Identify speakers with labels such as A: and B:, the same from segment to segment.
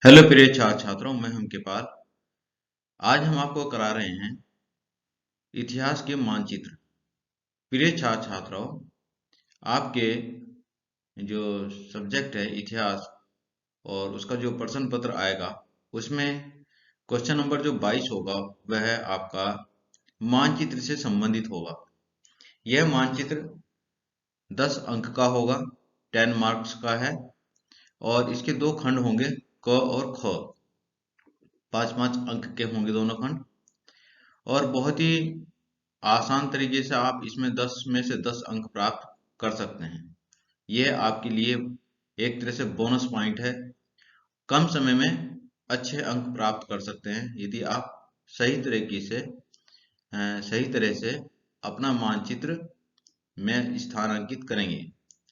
A: Hello प्रिय छात्रों, मैं हम पाल। आज हम आपको करा रहे हैं इतिहास के मानचित्र। प्रिय छात्रों, आपके जो सब्जेक्ट है इतिहास और उसका जो प्रश्न पत्र आएगा उसमें क्वेश्चन नंबर जो 22 होगा वह आपका मानचित्र से संबंधित होगा। यह मानचित्र 10 अंक का होगा, 10 मार्क्स का है और इसके दो खंड होंगे, क और ख। 5-5 अंक के होंगे दोनों खंड और बहुत ही आसान तरीके से आप इसमें 10 में से 10 अंक प्राप्त कर सकते हैं। यह आपके लिए एक तरह से बोनस पॉइंट है। कम समय में अच्छे अंक प्राप्त कर सकते हैं यदि आप सही तरीके से सही तरह से अपना मानचित्र में स्थान अंकित करेंगे।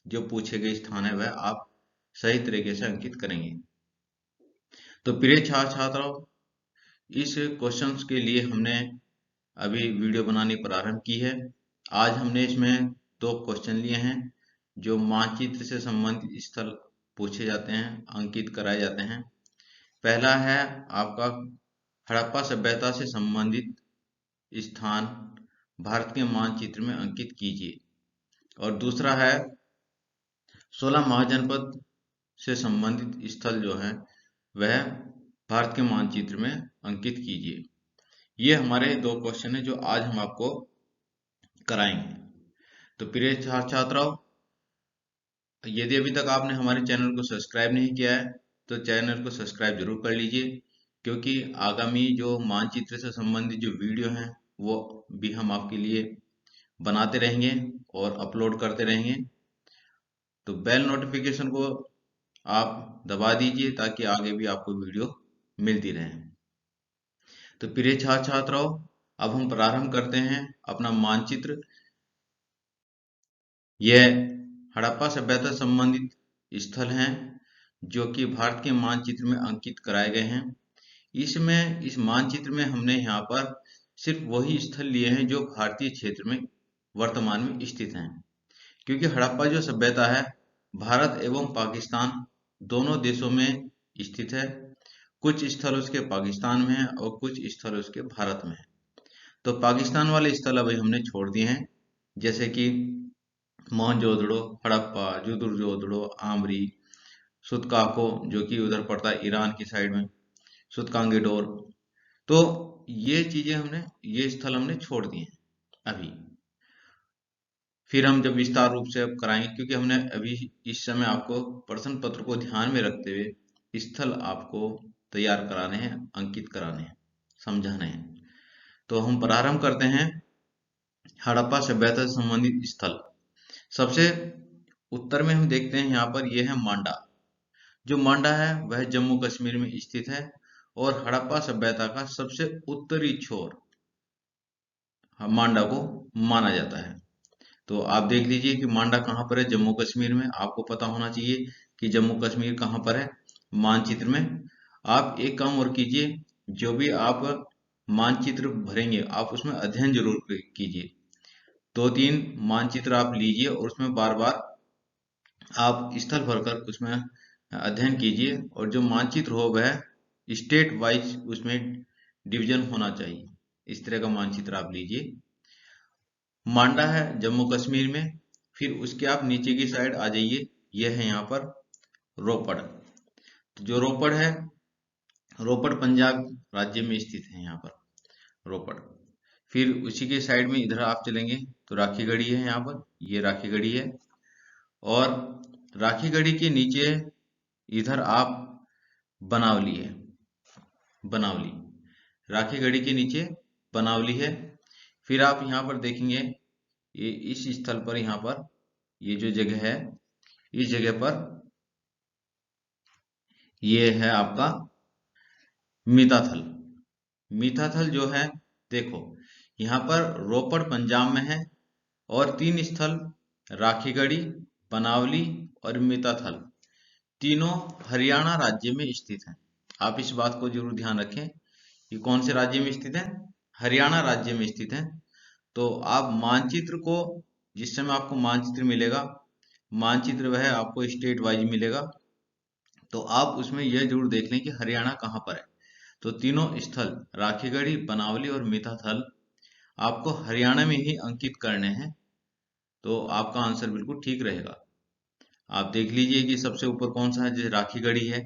A: जो पूछे गए स्थान है वह आप सही तरीके से अंकित करेंगे। तो प्रिय छात्रों, इस क्वेश्चंस के लिए हमने अभी वीडियो बनानी प्रारंभ की है। आज हमने इसमें दो क्वेश्चन लिए हैं जो मानचित्र से संबंधित स्थल पूछे जाते हैं, अंकित कराए जाते हैं। पहला है आपका हड़प्पा सभ्यता से संबंधित स्थान भारत के मानचित्र में अंकित कीजिए, और दूसरा है 16 महाजनपद से संबंधित स्थल जो है वह भारत के मानचित्र में अंकित कीजिए। ये हमारे दो क्वेश्चन है जो आज हम आपको कराएंगे। तो प्रिय छात्रों, यदि अभी तक आपने हमारे चैनल को सब्सक्राइब नहीं किया है तो चैनल को सब्सक्राइब जरूर कर लीजिए, क्योंकि आगामी जो मानचित्र से संबंधित जो वीडियो हैं वो भी हम आपके लिए बनाते रहेंगे और अपलोड करते रहेंगे। तो बेल नोटिफिकेशन को आप दबा दीजिए ताकि आगे भी आपको वीडियो मिलती रहे। तो प्रिय छात्रों, अब हम प्रारंभ करते हैं अपना मानचित्र। यह हड़प्पा सभ्यता संबंधित स्थल हैं जो कि भारत के मानचित्र में अंकित कराए गए हैं। इस मानचित्र में हमने यहाँ पर सिर्फ वही स्थल लिए हैं जो भारतीय क्षेत्र में वर्तमान में स्थित हैं, क्योंकि हड़प्पा जो सभ्यता है भारत एवं पाकिस्तान दोनों देशों में स्थित है। कुछ स्थल उसके पाकिस्तान में है और कुछ स्थल उसके भारत में है। तो पाकिस्तान वाले स्थल अभी हमने छोड़ दिए हैं, जैसे कि मोहनजोदड़ो, हड़प्पा, जुदुरजोदड़ो, आमरी, सुतकाको जो कि उधर पड़ता है ईरान की साइड में, सुतकांगेडोर। तो ये स्थल हमने छोड़ दिए हैं अभी। फिर हम जब विस्तार रूप से अब कराएंगे, क्योंकि हमने अभी इस समय आपको प्रश्न पत्र को ध्यान में रखते हुए स्थल आपको तैयार कराने हैं, अंकित कराने हैं, समझाने हैं। तो हम प्रारंभ करते हैं हड़प्पा सभ्यता से संबंधित स्थल। सबसे उत्तर में हम देखते हैं यहाँ पर यह है मांडा। जो मांडा है वह जम्मू कश्मीर में स्थित है और हड़प्पा सभ्यता का सबसे उत्तरी छोर मांडा को माना जाता है। तो आप देख लीजिए कि मांडा कहाँ पर है, जम्मू कश्मीर में। आपको पता होना चाहिए कि जम्मू कश्मीर कहाँ पर है मानचित्र में। आप एक काम और कीजिए, जो भी आप मानचित्र भरेंगे आप उसमें अध्ययन जरूर कीजिए। 2-3 मानचित्र आप लीजिए और उसमें बार बार आप स्थल भरकर उसमें अध्ययन कीजिए, और जो मानचित्र हो वह स्टेट वाइज उसमें डिवीजन होना चाहिए। इस तरह का मानचित्र आप लीजिए। मांडा है जम्मू कश्मीर में। फिर उसके आप नीचे की साइड आ जाइए, यह है यहाँ पर रोपड़। तो जो रोपड़ है, रोपड़ पंजाब राज्य में स्थित है यहाँ पर रोपड़। फिर उसी के साइड में इधर आप चलेंगे तो राखीगढ़ी है यहाँ पर, ये राखीगढ़ी है। और राखीगढ़ी के नीचे इधर आप बनावली है, बनावली राखीगढ़ी के नीचे बनावली है। फिर आप यहाँ पर देखेंगे ये इस स्थल पर, यहाँ पर ये जो जगह है, इस जगह पर ये है आपका मीताथल। मीताथल जो है, देखो यहाँ पर रोपड़ पंजाब में है और 3 स्थल राखीगढ़ी, बनावली और मीताथल तीनों हरियाणा राज्य में स्थित हैं। आप इस बात को जरूर ध्यान रखें कि कौन से राज्य में स्थित है, हरियाणा राज्य में स्थित है। तो आप मानचित्र को, जिस समय आपको मानचित्र मिलेगा, मानचित्र वह आपको स्टेट वाइज मिलेगा तो आप उसमें यह जरूर देख लें कि हरियाणा कहाँ पर है। तो तीनों स्थल राखीगढ़ी, बनावली और मिताथल आपको हरियाणा में ही अंकित करने हैं। तो आपका आंसर बिल्कुल ठीक रहेगा। आप देख लीजिए कि सबसे ऊपर कौन सा है, जैसे राखीगढ़ी है,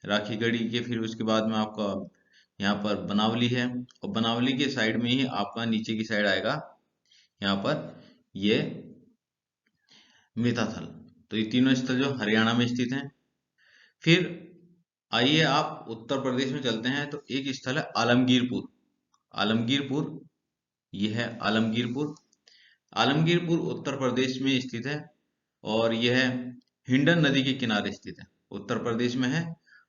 A: राखीगढ़ी के फिर उसके बाद में आपका यहाँ पर बनावली है, और बनावली के साइड में ही आपका नीचे की साइड आएगा यहाँ पर ये मिताथल। तो ये तीनों स्थल जो हरियाणा में स्थित हैं। फिर आइए आप उत्तर प्रदेश में चलते हैं। तो एक स्थल है आलमगीरपुर। आलमगीरपुर, यह है आलमगीरपुर। आलमगीरपुर उत्तर प्रदेश में स्थित है और यह हिंडन नदी के किनारे स्थित है। उत्तर प्रदेश में है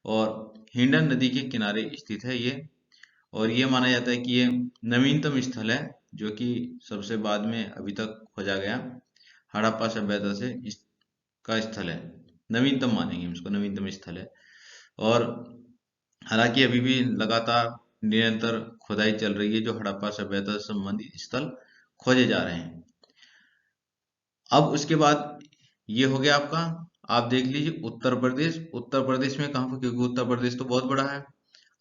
A: और हिंडन नदी के किनारे स्थित है ये। और ये माना जाता है कि ये नवीनतम स्थल है, जो कि सबसे बाद में अभी तक खोजा गया हड़प्पा सभ्यता से इसका स्थल है। नवीनतम मानेंगे हम इसको, नवीनतम स्थल है। और हालांकि अभी भी लगातार निरंतर खुदाई चल रही है, जो हड़प्पा सभ्यता से संबंधित स्थल खोजे जा रहे हैं। अब उसके बाद ये हो गया आपका। आप देख लीजिए उत्तर प्रदेश। उत्तर प्रदेश में कहाँ पर, क्योंकि उत्तर प्रदेश तो बहुत बड़ा है।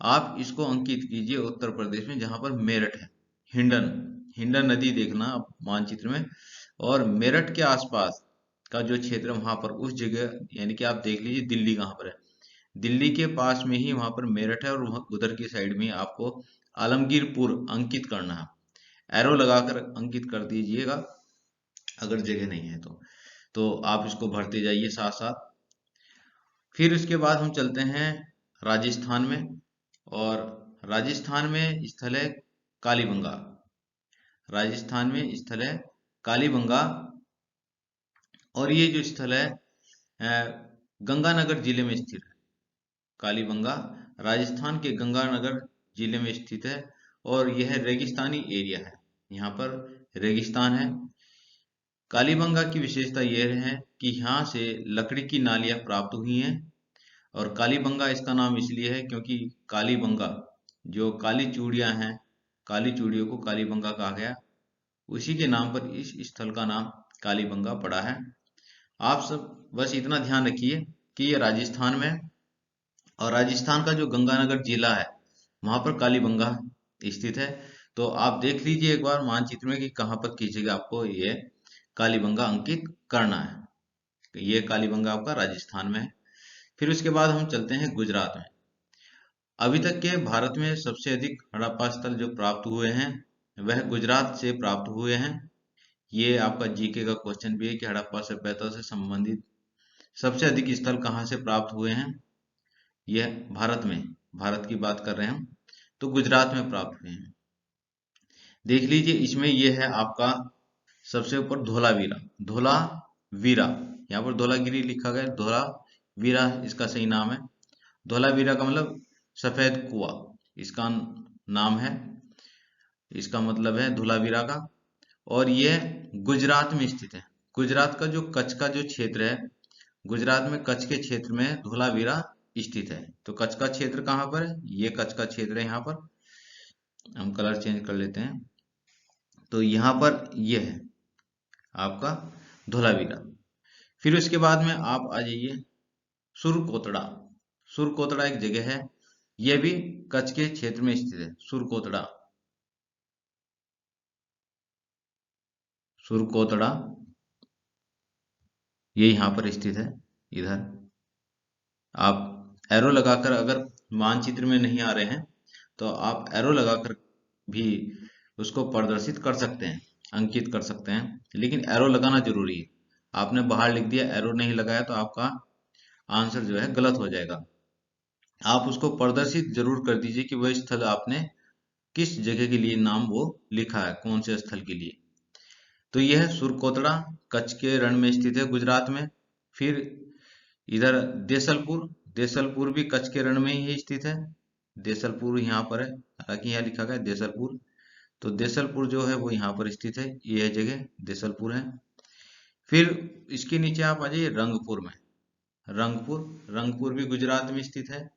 A: आप इसको अंकित कीजिए उत्तर प्रदेश में जहां पर मेरठ है। हिंडन, हिंडन नदी देखना आप मानचित्र में। और मेरठ के आसपास का जो क्षेत्र है वहां पर उस जगह, यानी कि आप देख लीजिए दिल्ली कहाँ पर है। दिल्ली के पास में ही वहां पर मेरठ है, और उधर की साइड में आपको आलमगीरपुर अंकित करना है। एरो लगाकर अंकित कर दीजिएगा अगर जगह नहीं है तो आप इसको भरते जाइए साथ साथ। फिर उसके बाद हम चलते हैं राजस्थान में। और राजस्थान में स्थल है कालीबंगा। राजस्थान में स्थल है कालीबंगा। और ये जो स्थल है गंगानगर जिले में स्थित है। कालीबंगा राजस्थान के गंगानगर जिले में स्थित है और यह रेगिस्तानी एरिया है। यहाँ पर रेगिस्तान है। कालीबंगा की विशेषता यह है कि यहाँ से लकड़ी की नालियां प्राप्त हुई हैं। और कालीबंगा इसका नाम इसलिए है क्योंकि कालीबंगा, जो काली चूड़ियां हैं, काली चूड़ियों को कालीबंगा कहा गया। उसी के नाम पर इस स्थल का नाम कालीबंगा पड़ा है। आप सब बस इतना ध्यान रखिए कि ये राजस्थान में है, और राजस्थान का जो गंगानगर जिला है वहां पर कालीबंगा स्थित है। तो आप देख लीजिए एक बार मानचित्र में कि कहाँ पर किस जगह आपको ये कालीबंगा अंकित करना है। तो ये कालीबंगा आपका राजस्थान में है। फिर उसके बाद हम चलते हैं गुजरात में। अभी तक के भारत में सबसे अधिक हड़प्पा स्थल जो प्राप्त हुए हैं वह गुजरात से प्राप्त हुए हैं। ये आपका जीके का क्वेश्चन भी है कि हड़प्पा सभ्यता से संबंधित सबसे अधिक स्थल कहाँ से प्राप्त हुए हैं। यह भारत में, भारत की बात कर रहे हैं हम, तो गुजरात में प्राप्त हुए हैं। देख लीजिए इसमें यह है आपका सबसे ऊपर धोलावीरा। धोलावीरा, यहाँ पर धोलागिरी लिखा गया, धोलावीरा इसका सही नाम है। धोलावीरा का मतलब सफेद कुआं, इसका नाम है, इसका मतलब है धोलावीरा का। और यह गुजरात में स्थित है। गुजरात का जो कच्छ का जो क्षेत्र है, गुजरात में कच्छ के क्षेत्र में धोलावीरा स्थित है। तो कच्छ का क्षेत्र कहाँ पर है, ये कच्छ का क्षेत्र है। यहाँ पर हम कलर चेंज कर लेते हैं। तो यहाँ पर यह है आपका धोलावीरा। फिर उसके बाद में आप आ जाइए सुरकोतड़ा। सुरकोतड़ा एक जगह है, यह भी कच्छ के क्षेत्र में स्थित है। सुरकोतड़ा, सुरकोतड़ा ये यहाँ पर स्थित है। इधर आप एरो लगाकर, अगर मानचित्र में नहीं आ रहे हैं तो आप एरो लगाकर भी उसको प्रदर्शित कर सकते हैं, अंकित कर सकते हैं। लेकिन एरो लगाना जरूरी है। आपने बाहर लिख दिया, एरो नहीं लगाया, तो आपका आंसर जो है गलत हो जाएगा। आप उसको प्रदर्शित जरूर कर दीजिए कि वह स्थल आपने किस जगह के लिए नाम वो लिखा है, कौन से स्थल के लिए। तो यह है सुरकोतड़ा, कच्छ के रण में स्थित है गुजरात में। फिर इधर देसलपुर, देसलपुर भी कच्छ के रण में ही स्थित है। देसलपुर यहाँ पर है, हालांकि यहाँ लिखा गया है देसलपुर। तो देसलपुर जो है वो यहाँ पर स्थित है, यह जगह देसलपुर है। फिर इसके नीचे आप आ जाइए रंगपुर में। रंगपुर, रंगपुर भी गुजरात में स्थित है।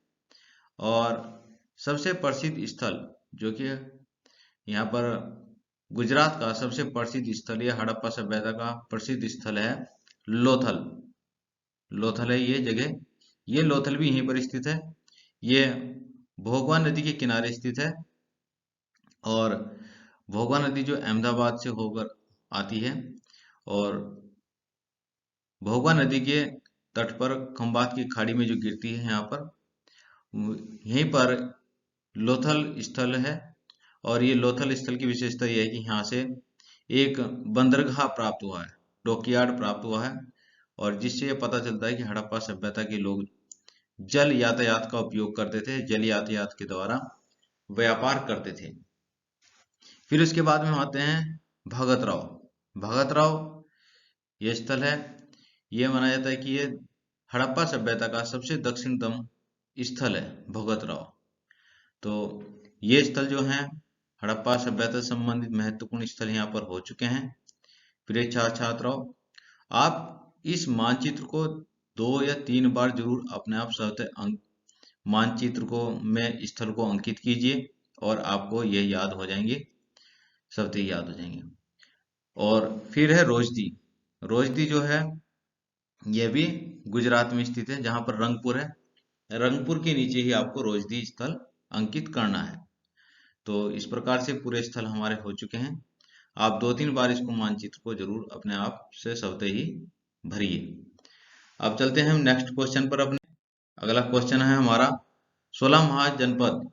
A: और सबसे प्रसिद्ध स्थल जो कि यहाँ पर गुजरात का सबसे प्रसिद्ध स्थल, यह हड़प्पा सभ्यता का प्रसिद्ध स्थल है लोथल। लोथल है ये जगह। ये लोथल भी यहीं पर स्थित है। ये भोगवा नदी के किनारे स्थित है और भोगवा नदी जो अहमदाबाद से होकर आती है और भोगवा नदी के तट पर खंबात की खाड़ी में जो गिरती है यहाँ पर, यहीं पर लोथल स्थल है। और ये लोथल स्थल की विशेषता यह है कि यहाँ से एक बंदरगाह प्राप्त हुआ है, डॉकयार्ड प्राप्त हुआ है, और जिससे ये पता चलता है कि हड़प्पा सभ्यता के लोग जल यातायात का उपयोग करते थे, जल यातायात के द्वारा व्यापार करते थे। फिर उसके बाद में हम आते हैं भगत राव। भगत राव ये स्थल है, ये माना जाता है कि ये हड़प्पा सभ्यता का सबसे दक्षिणतम स्थल है भगत राव। तो ये स्थल जो है हड़प्पा सभ्यता से संबंधित महत्वपूर्ण स्थल यहाँ पर हो चुके हैं। प्रिय छात्र छात्राओं, आप इस मानचित्र को 2 या 3 बार जरूर अपने आप मानचित्र को में स्थल को अंकित कीजिए और आपको ये याद हो जाएंगे, सबसे याद हो जाएंगे। और फिर है रोजदी। रोजदी जो है यह भी गुजरात में स्थित है, जहां पर रंगपुर है। रंगपुर के नीचे ही आपको रोजदी स्थल अंकित करना है। तो इस प्रकार से पूरे स्थल हमारे हो चुके हैं। आप 2-3 बार इसको मानचित्र को जरूर अपने आप से स्वतः ही भरिए। अब चलते हैं हम नेक्स्ट क्वेश्चन पर। अपने अगला क्वेश्चन है हमारा 16 महाजनपद।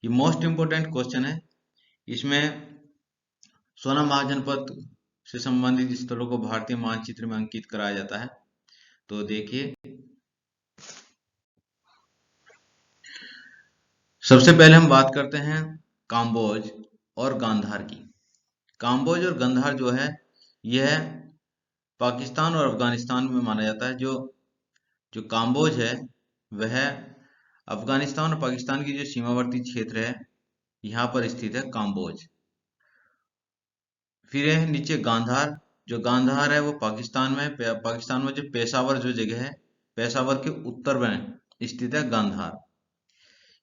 A: ये मोस्ट इंपोर्टेंट क्वेश्चन है। इसमें 16 महाजनपद से संबंधित स्थलों को भारतीय मानचित्र में अंकित कराया जाता है। तो देखिए, सबसे पहले हम बात करते हैं काम्बोज और गांधार की। काम्बोज और गांधार जो है यह पाकिस्तान और अफगानिस्तान में माना जाता है। जो काम्बोज है वह अफगानिस्तान और पाकिस्तान की जो सीमावर्ती क्षेत्र है यहाँ पर स्थित है काम्बोज। फिर है नीचे गांधार। जो गांधार है वो पाकिस्तान में पाकिस्तान में जो पेशावर जो जगह है, पेशावर के उत्तर में स्थित है गांधार।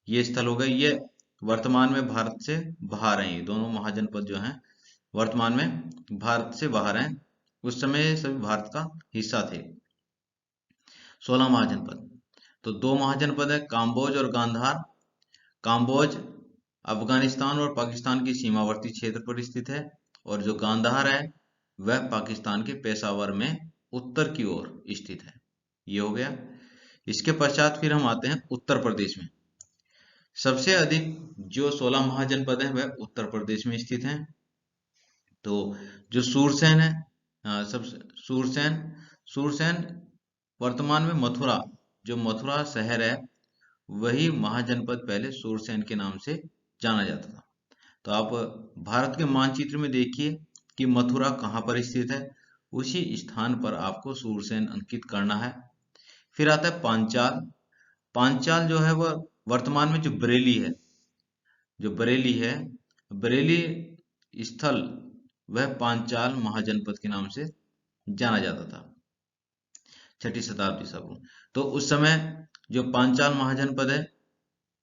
A: ये स्थल हो गए। ये वर्तमान में भारत से बाहर हैं। ये दोनों महाजनपद जो हैं वर्तमान में भारत से बाहर हैं। उस समय ये सभी भारत का हिस्सा थे। 16 महाजनपद। तो 2 महाजनपद है, काम्बोज और गांधार। काम्बोज अफगानिस्तान और पाकिस्तान की सीमावर्ती क्षेत्र पर स्थित है और जो गांधार है वह पाकिस्तान के पेशावर में उत्तर की ओर स्थित है। ये हो गया। इसके पश्चात फिर हम आते हैं उत्तर प्रदेश में। सबसे अधिक जो 16 महाजनपद हैं वह उत्तर प्रदेश में स्थित हैं। तो जो सूरसेन है, सबसे सूरसेन वर्तमान में मथुरा, जो मथुरा शहर है वही महाजनपद पहले सूरसेन के नाम से जाना जाता था। तो आप भारत के मानचित्र में देखिए कि मथुरा कहाँ पर स्थित है, उसी स्थान पर आपको सूरसेन अंकित करना है। फिर आता है पांचाल। पांचाल जो है वह वर्तमान में जो बरेली है, बरेली स्थल वह पांचाल महाजनपद के नाम से जाना जाता था 6ठी शताब्दी से। तो उस समय जो पांचाल महाजनपद है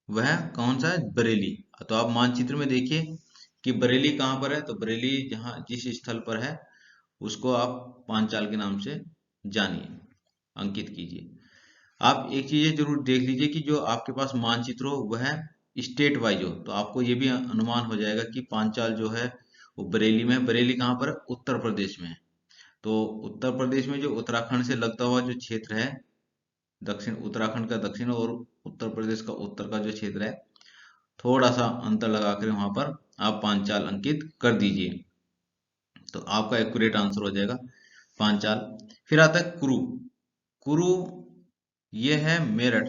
A: वह कौन सा है? बरेली। तो आप मानचित्र में देखिए कि बरेली कहाँ पर है। तो बरेली जहाँ जिस स्थल पर है उसको आप पांचाल के नाम से जानिए, अंकित कीजिए। आप एक चीज जरूर देख लीजिए कि जो आपके पास मानचित्र हो वह स्टेट वाइज हो, तो आपको ये भी अनुमान हो जाएगा कि पांचाल जो है वो बरेली में। बरेली कहाँ पर है? उत्तर प्रदेश में है। तो उत्तर प्रदेश में जो उत्तराखंड से लगता हुआ जो क्षेत्र है, दक्षिण उत्तराखंड का दक्षिण और उत्तर प्रदेश का उत्तर का जो क्षेत्र है, थोड़ा सा अंतर लगाकर वहां पर आप पांचाल अंकित कर दीजिए, तो आपका एक्यूरेट आंसर हो जाएगा पांचाल। फिर आता है कुरु। कुरु ये है मेरठ,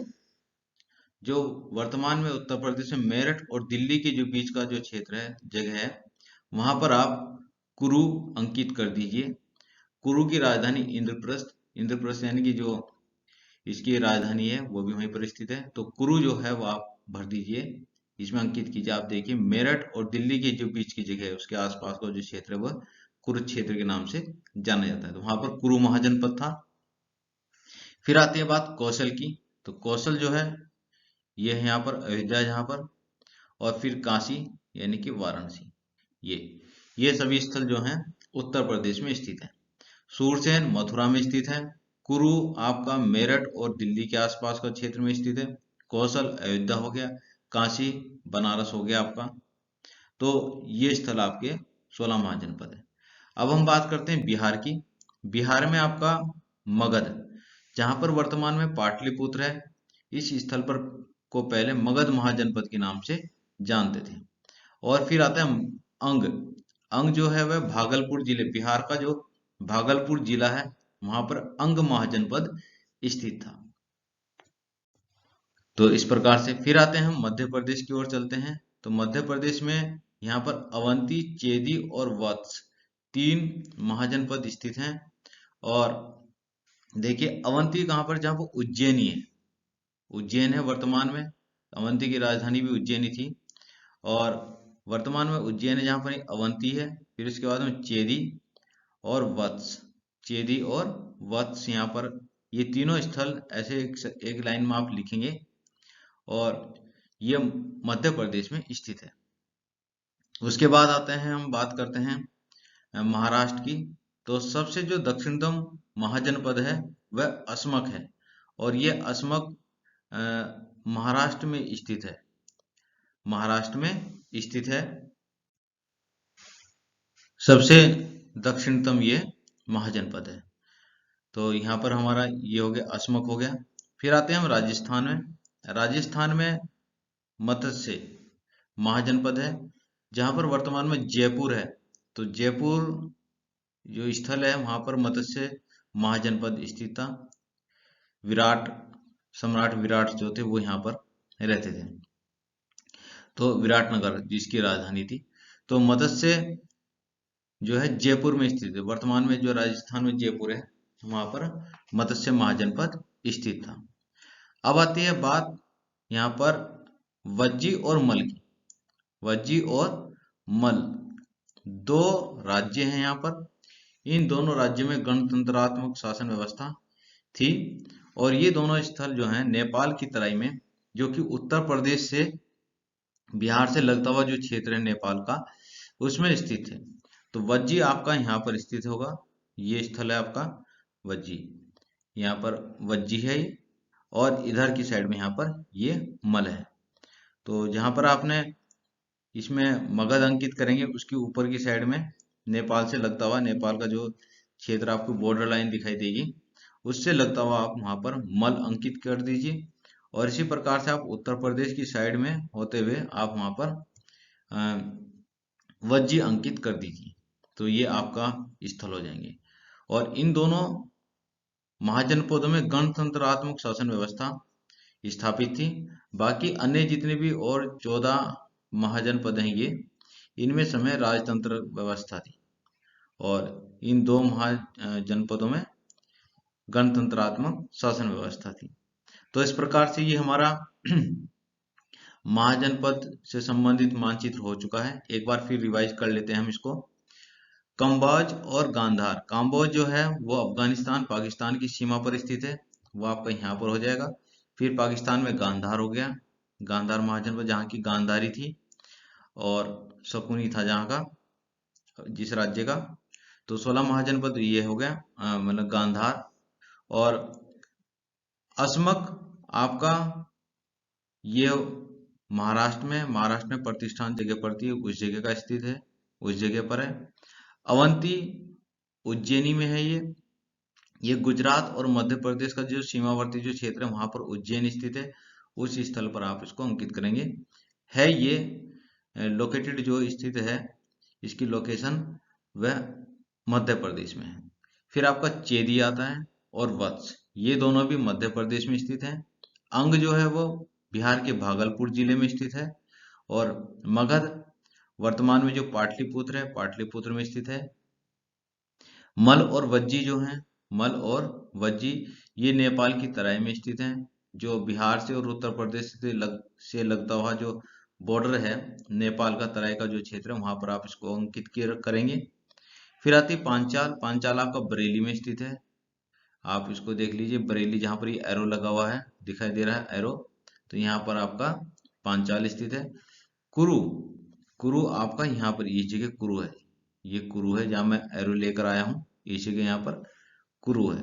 A: जो वर्तमान में उत्तर प्रदेश में मेरठ और दिल्ली के जो बीच का जो क्षेत्र है, जगह है, वहां पर आप कुरु अंकित कर दीजिए। कुरु की राजधानी इंद्रप्रस्थ, इंद्रप्रस्थ यानी कि जो इसकी राजधानी है वो भी वहीं पर स्थित है। तो कुरु जो है वो आप भर दीजिए, इसमें अंकित कीजिए। आप देखिए मेरठ और दिल्ली के जो बीच की जगह है उसके आसपास का जो क्षेत्र है वह कुरुक्षेत्र के नाम से जाना जाता है। तो वहां पर कुरु महाजनपद था। फिर आती है बात कौशल की। तो कौशल जो है ये है यहाँ पर अयोध्या, जहाँ पर, और फिर काशी यानी कि वाराणसी। ये सभी स्थल जो हैं उत्तर प्रदेश में स्थित है। सूरसेन मथुरा में स्थित है, कुरु आपका मेरठ और दिल्ली के आसपास का क्षेत्र में स्थित है। कौशल अयोध्या हो गया, काशी बनारस हो गया आपका। तो ये स्थल आपके 16 महाजनपद है। अब हम बात करते हैं बिहार की। बिहार में आपका मगध, जहां पर वर्तमान में पाटलिपुत्र है, इस स्थल पर को पहले मगध महाजनपद के नाम से जानते थे। और फिर आता है अंग। अंग जो है वह भागलपुर जिले, बिहार का जो भागलपुर जिला है, वहां पर अंग महाजनपद स्थित था। तो इस प्रकार से फिर आते हैं हम मध्य प्रदेश की ओर चलते हैं। तो मध्य प्रदेश में यहाँ पर अवंती, चेदी और वत्स 3 महाजनपद स्थित हैं। और देखिए अवंती कहाँ पर, जहाँ पर उज्जैनी है, उज्जैन है वर्तमान में। अवंती की राजधानी भी उज्जैनी थी। और वर्तमान में उज्जैन है जहाँ पर अवंती है। फिर उसके बाद में चेदी और वत्स, चेदी और वत्स यहाँ पर, ये तीनों स्थल ऐसे एक लाइन में आप लिखेंगे। और ये मध्य प्रदेश में स्थित है। उसके बाद आते हैं, हम बात करते हैं महाराष्ट्र की। तो सबसे जो दक्षिणतम महाजनपद है वह असमक है। और ये असमक महाराष्ट्र में स्थित है, महाराष्ट्र में स्थित है। सबसे दक्षिणतम ये महाजनपद है। तो यहाँ पर हमारा ये हो गया, असमक हो गया। फिर आते हैं हम राजस्थान में। राजस्थान में मत्स्य महाजनपद है, जहां पर वर्तमान में जयपुर है। तो जयपुर जो स्थल है वहां पर मत्स्य महाजनपद स्थित था। विराट, सम्राट विराट जो थे वो यहाँ पर रहते थे। तो विराटनगर जिसकी राजधानी थी। तो मत्स्य जो है जयपुर में स्थित है। वर्तमान में जो राजस्थान में जयपुर है, वहां पर मत्स्य महाजनपद स्थित था। अब आती है बात यहाँ पर वज्जी और मल की। वज्जी और मल 2 राज्य हैं यहाँ पर। इन दोनों राज्यों में गणतंत्रात्मक शासन व्यवस्था थी। और ये दोनों स्थल जो हैं नेपाल की तराई में, जो कि उत्तर प्रदेश से, बिहार से लगता हुआ जो क्षेत्र है नेपाल का, उसमें स्थित है। तो वज्जी आपका यहाँ पर स्थित होगा। ये स्थल है आपका वज्जी, यहाँ पर वज्जी है ये। और इधर की साइड में यहाँ पर ये मल है। तो जहां पर आपने इसमें मगध अंकित करेंगे, उसके ऊपर की साइड में नेपाल से लगता हुआ, नेपाल का जो क्षेत्र आपको बॉर्डर लाइन दिखाई देगी, उससे लगता हुआ आप वहां पर मल अंकित कर दीजिए। और इसी प्रकार से आप उत्तर प्रदेश की साइड में होते हुए आप वहां पर वज्जी अंकित कर दीजिए। तो ये आपका स्थल हो जाएंगे। और इन दोनों महाजनपदों में गणतंत्रात्मक शासन व्यवस्था स्थापित थी। बाकी अन्य जितने भी और 14 महाजनपद हैं ये, इनमें समय राजतंत्र व्यवस्था थी। और इन 2 महाजनपदों में गणतंत्रात्मक शासन व्यवस्था थी। तो इस प्रकार से ये हमारा महाजनपद से संबंधित मानचित्र हो चुका है। एक बार फिर रिवाइज कर लेते हैं हम इसको। कंबोज और गांधार। कंबोज जो है वो अफगानिस्तान पाकिस्तान की सीमा पर स्थित है, वो आपका यहाँ पर हो जाएगा। फिर पाकिस्तान में गांधार हो गया, गांधार महाजनपद जहाँ की गांधारी थी और शकुनी था जहाँ का, जिस राज्य का। तो 16 महाजनपद ये हो गया, मतलब गांधार। और असमक आपका ये महाराष्ट्र में प्रतिष्ठान जगह पड़ती है, उस जगह का स्थित है, उस जगह पर है। अवंती उज्जैनी में है ये गुजरात और मध्य प्रदेश का जो सीमावर्ती जो क्षेत्र है वहां पर उज्जैन स्थित है। उस स्थल पर आप इसको अंकित करेंगे। है ये लोकेटेड, जो स्थित है इसकी लोकेशन वह मध्य प्रदेश में है। फिर आपका चेदी आता है और वत्स, ये दोनों भी मध्य प्रदेश में स्थित हैं। अंग जो है वो बिहार के भागलपुर जिले में स्थित है। और मगध वर्तमान में जो पाटलिपुत्र है, पाटलिपुत्र में स्थित है। मल और वज्जी जो हैं, मल और वज्जी ये नेपाल की तराई में स्थित हैं। जो बिहार से और उत्तर प्रदेश से लगता हुआ जो बॉर्डर है, नेपाल का तराई का जो क्षेत्र है, वहां पर आप इसको अंकित करेंगे। फिर आती है पांचाल। पांचाल आपका बरेली में स्थित है। आप इसको देख लीजिए, बरेली जहां पर ये एरो लगा हुआ है, दिखाई दे रहा है एरो, तो यहाँ पर आपका पांचाल स्थित है। कुरु, कुरु आपका यहाँ पर इस जगह कुरु है, ये कुरु है जहां मैं एरो लेकर आया हूँ, इस जगह यहाँ पर कुरु है।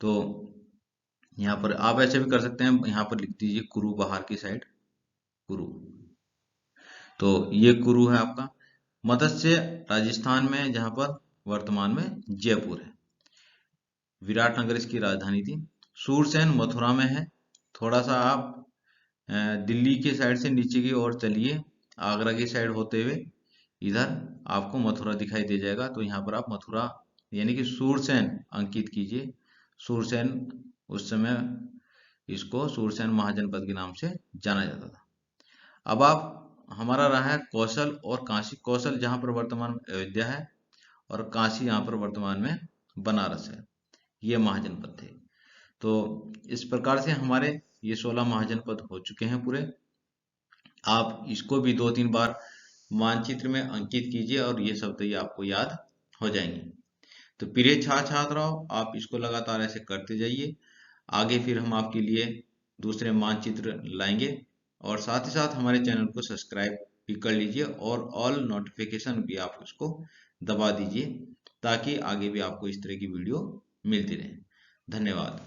A: तो यहाँ पर आप ऐसे भी कर सकते हैं, यहाँ पर लिख दीजिए कुरु बाहर की साइड, कुरु। तो ये कुरु है आपका। मत्स्य राजस्थान में है, जहाँ पर वर्तमान में जयपुर है। विराटनगर इसकी राजधानी थी। सूरसेन मथुरा में है। थोड़ा सा आप दिल्ली के साइड से नीचे की ओर चलिए, आगरा की साइड होते हुए इधर आपको मथुरा दिखाई दे जाएगा। तो यहाँ पर आप मथुरा यानी कि सूरसेन अंकित कीजिए। सूरसेन उस समय इसको सूरसेन महाजनपद के नाम से जाना जाता था। अब आप हमारा रहा है कौशल और काशी। कौशल जहाँ पर वर्तमान में अयोध्या है, और काशी यहाँ पर वर्तमान में बनारस है। ये महाजनपद थे। तो इस प्रकार से हमारे ये 16 महाजनपद हो चुके हैं पूरे। आप इसको भी 2-3 बार मानचित्र में अंकित कीजिए और ये शब्द ये आपको याद हो जाएंगे। तो प्रिय छात्र छात्राओं, आप इसको लगातार ऐसे करते जाइए। आगे फिर हम आपके लिए दूसरे मानचित्र लाएंगे, और साथ ही साथ हमारे चैनल को सब्सक्राइब भी कर लीजिए और ऑल नोटिफिकेशन भी आप उसको दबा दीजिए, ताकि आगे भी आपको इस तरह की वीडियो मिलती रहे। धन्यवाद।